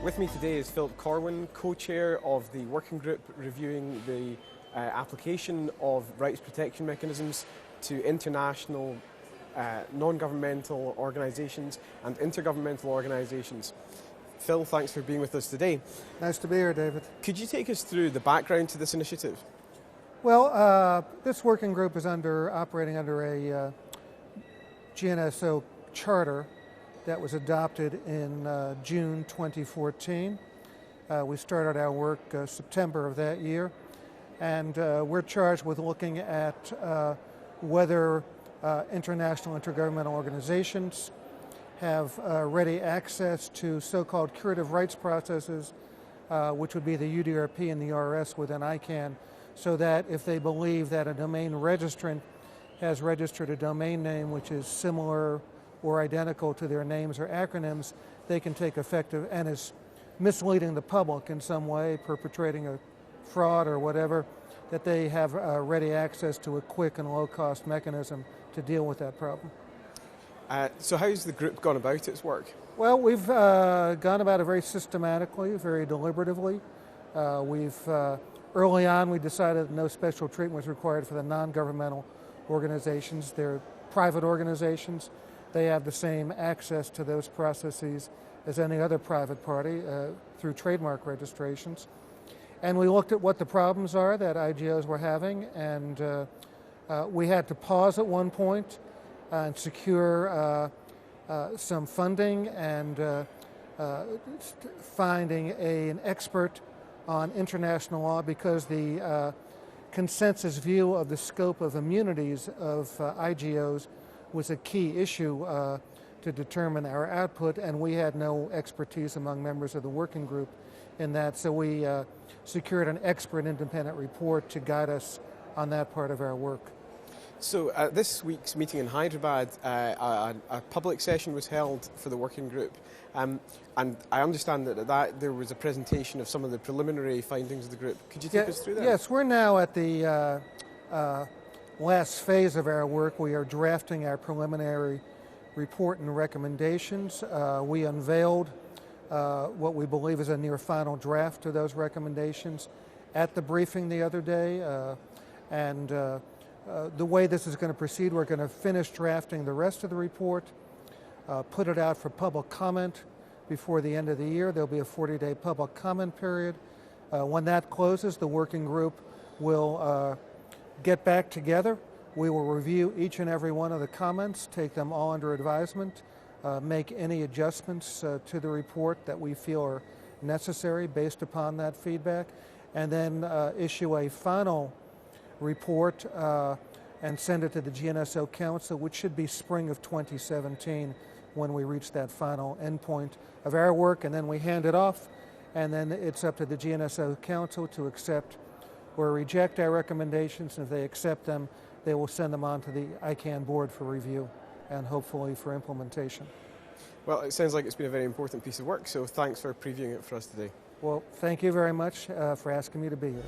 With me today is Philip Corwin, co-chair of the working group reviewing the application of rights protection mechanisms to international non-governmental organisations and intergovernmental organisations. Phil, thanks for being with us today. Nice to be here, David. Could you take us through the background to this initiative? Well, this working group is operating under a GNSO charter that was adopted in June 2014. We started our work September of that year, and we're charged with looking at whether international intergovernmental organizations have ready access to so-called curative rights processes, which would be the UDRP and the RS within ICANN, so that if they believe that a domain registrant has registered a domain name which is similar or identical to their names or acronyms, they can take effective and is misleading the public in some way, perpetrating a fraud or whatever, that they have ready access to a quick and low-cost mechanism to deal with that problem. So how's the group gone about its work? Well, we've gone about it very systematically, very deliberatively. Early on, we decided that no special treatment was required for the non-governmental organizations. They're private organizations. They have the same access to those processes as any other private party through trademark registrations. And we looked at what the problems are that IGOs were having, and we had to pause at one point and secure some funding and finding an expert on international law, because the consensus view of the scope of immunities of IGOs was a key issue to determine our output, and we had no expertise among members of the working group in that, so we secured an expert independent report to guide us on that part of our work. So at this week's meeting in Hyderabad, a public session was held for the working group, and I understand that there was a presentation of some of the preliminary findings of the group. Could you take us through that? Yes, we're now at the last phase of our work. We are drafting our preliminary report and recommendations. We unveiled what we believe is a near final draft of those recommendations at the briefing the other day, and the way this is going to proceed, we're going to finish drafting the rest of the report, put it out for public comment before the end of the year. There'll be a 40-day public comment period. When that closes, the working group will get back together. We will review each and every one of the comments, take them all under advisement, make any adjustments to the report that we feel are necessary based upon that feedback, and then issue a final report and send it to the GNSO Council, which should be spring of 2017 when we reach that final endpoint of our work, and then we hand it off, and then it's up to the GNSO Council to accept or reject our recommendations. And if they accept them, they will send them on to the ICANN board for review and hopefully for implementation. Well, it sounds like it's been a very important piece of work, so thanks for previewing it for us today. Well, thank you very much for asking me to be here.